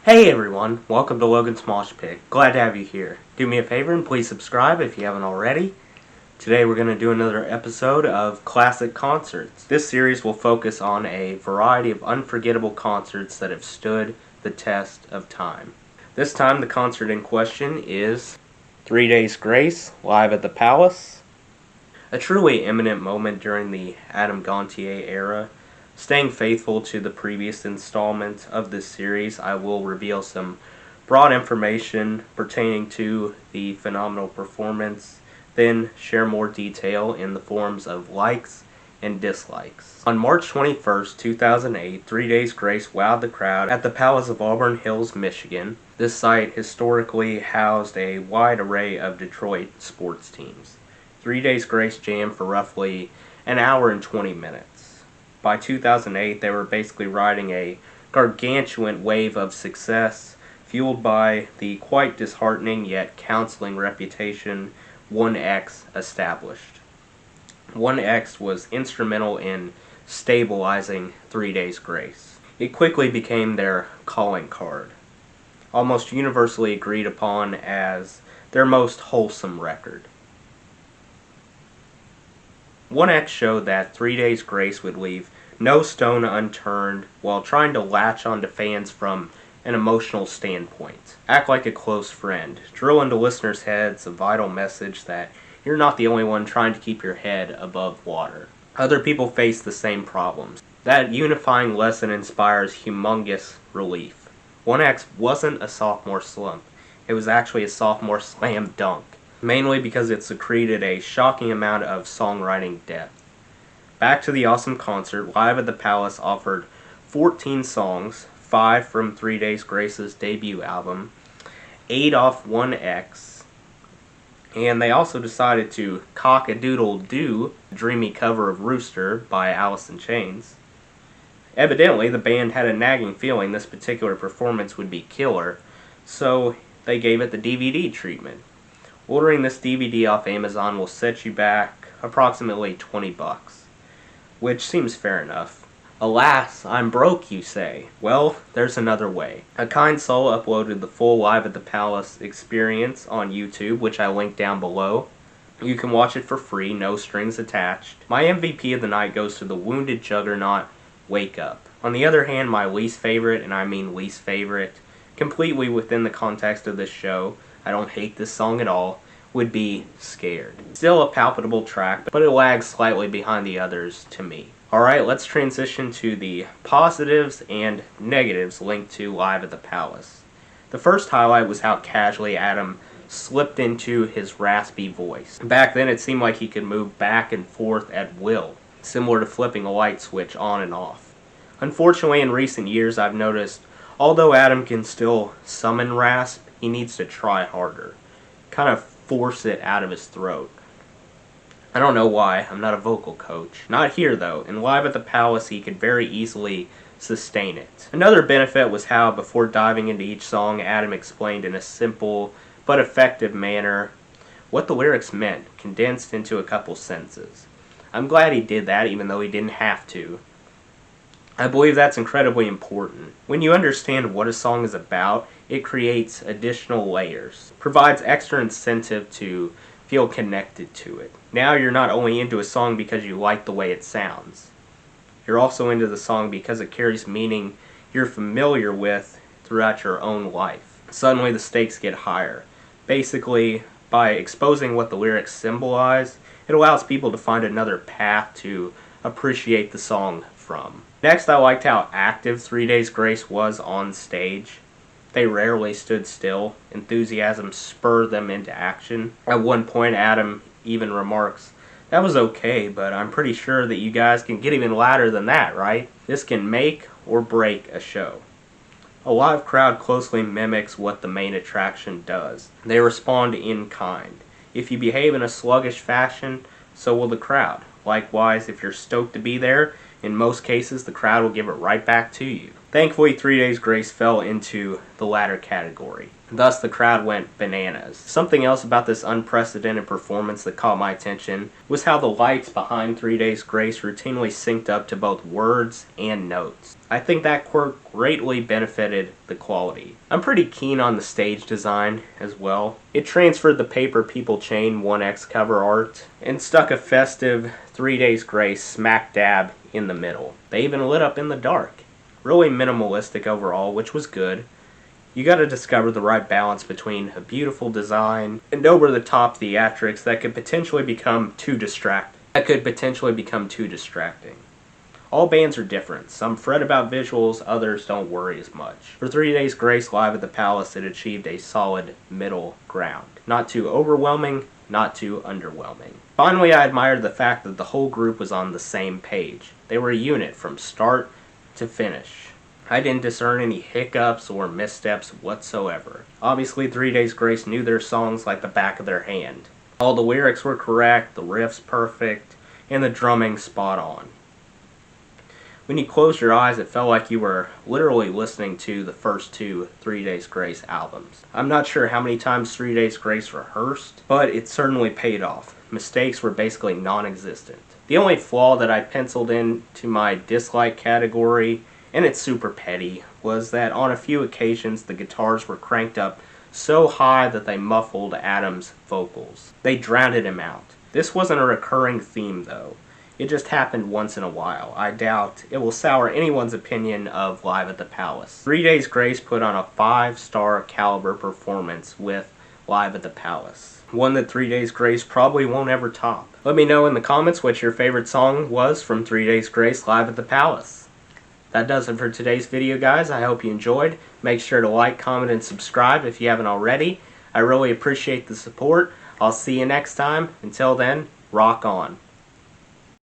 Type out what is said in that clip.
Hey everyone, welcome to Logan's Mosh Pit. Glad to have you here. Do me a favor and please subscribe if you haven't already. Today we're going to do another episode of Classic Concerts. This series will focus on a variety of unforgettable concerts that have stood the test of time. This time the concert in question is 3 Days Grace, live at the Palace. A truly eminent moment during the Adam Gontier era. Staying faithful to the previous installment of this series, I will reveal some broad information pertaining to the phenomenal performance, then share more detail in the forms of likes and dislikes. On March 21st, 2008, 3 Days Grace wowed the crowd at the Palace of Auburn Hills, Michigan. This site historically housed a wide array of Detroit sports teams. 3 Days Grace jammed for roughly an hour and 20 minutes. By 2008, they were basically riding a gargantuan wave of success, fueled by the quite disheartening yet counseling reputation 1X established. 1X was instrumental in stabilizing 3 Days Grace. It quickly became their calling card, almost universally agreed upon as their most wholesome record. 1X showed that 3 Days Grace would leave no stone unturned while trying to latch onto fans from an emotional standpoint. Act like a close friend. Drill into listeners' heads a vital message that you're not the only one trying to keep your head above water. Other people face the same problems. That unifying lesson inspires humongous relief. 1X wasn't a sophomore slump. It was actually a sophomore slam dunk, mainly because it secreted a shocking amount of songwriting depth. Back to the awesome concert, Live at the Palace offered 14 songs, 5 from 3 Days Grace's debut album, 8 off 1X, and they also decided to cock-a-doodle-doo, a dreamy cover of Rooster by Alice in Chains. Evidently, the band had a nagging feeling this particular performance would be killer, so they gave it the DVD treatment. Ordering this DVD off Amazon will set you back approximately $20, which seems fair enough. Alas, I'm broke, you say. Well, there's another way. A kind soul uploaded the full Live at the Palace experience on YouTube, which I linked down below. You can watch it for free, no strings attached. My MVP of the night goes to the wounded juggernaut, Wake Up. On the other hand, my least favorite, and I mean least favorite, completely within the context of this show, I don't hate this song at all, would be Scared. Still a palpable track, but it lags slightly behind the others to me. Alright, let's transition to the positives and negatives linked to Live at the Palace. The first highlight was how casually Adam slipped into his raspy voice. Back then it seemed like he could move back and forth at will, similar to flipping a light switch on and off. Unfortunately, in recent years I've noticed, although Adam can still summon rasp, he needs to try harder. Kind of force it out of his throat. I don't know why, I'm not a vocal coach. Not here though, in Live at the Palace he could very easily sustain it. Another benefit was how, before diving into each song, Adam explained in a simple but effective manner what the lyrics meant, condensed into a couple sentences. I'm glad he did that, even though he didn't have to. I believe that's incredibly important. When you understand what a song is about, it creates additional layers, provides extra incentive to feel connected to it. Now you're not only into a song because you like the way it sounds, you're also into the song because it carries meaning you're familiar with throughout your own life. Suddenly the stakes get higher. Basically, by exposing what the lyrics symbolize, it allows people to find another path to appreciate the song from. Next, I liked how active 3 Days Grace was on stage. They rarely stood still. Enthusiasm spurred them into action. At one point, Adam even remarks, "That was okay, but I'm pretty sure that you guys can get even louder than that, right? This can make or break a show." A live crowd closely mimics what the main attraction does. They respond in kind. If you behave in a sluggish fashion, so will the crowd. Likewise, if you're stoked to be there, in most cases the crowd will give it right back to you. Thankfully, 3 Days Grace fell into the latter category. Thus, the crowd went bananas. Something else about this unprecedented performance that caught my attention was how the lights behind 3 Days Grace routinely synced up to both words and notes. I think that quirk greatly benefited the quality. I'm pretty keen on the stage design as well. It transferred the Paper People Chain 1X cover art and stuck a festive 3 Days Grace smack dab in the middle. They even lit up in the dark. Really minimalistic overall, which was good. You gotta discover the right balance between a beautiful design and over-the-top theatrics that could potentially become too distracting. All bands are different. Some fret about visuals, others don't worry as much. For 3 Days Grace live at the Palace, it achieved a solid middle ground. Not too overwhelming, not too underwhelming. Finally, I admired the fact that the whole group was on the same page. They were a unit from start to finish. I didn't discern any hiccups or missteps whatsoever. Obviously, 3 Days Grace knew their songs like the back of their hand. All the lyrics were correct, the riffs perfect, and the drumming spot on. When you closed your eyes, it felt like you were literally listening to the first two 3 Days Grace albums. I'm not sure how many times 3 Days Grace rehearsed, but it certainly paid off. Mistakes were basically non-existent. The only flaw that I penciled into my dislike category, and it's super petty, was that on a few occasions the guitars were cranked up so high that they muffled Adam's vocals. They drowned him out. This wasn't a recurring theme though. It just happened once in a while. I doubt it will sour anyone's opinion of Live at the Palace. 3 Days Grace put on a 5-star caliber performance with Live at the Palace. One that 3 Days Grace probably won't ever top. Let me know in the comments what your favorite song was from 3 Days Grace Live at the Palace. That does it for today's video, guys. I hope you enjoyed. Make sure to like, comment, and subscribe if you haven't already. I really appreciate the support. I'll see you next time. Until then, rock on.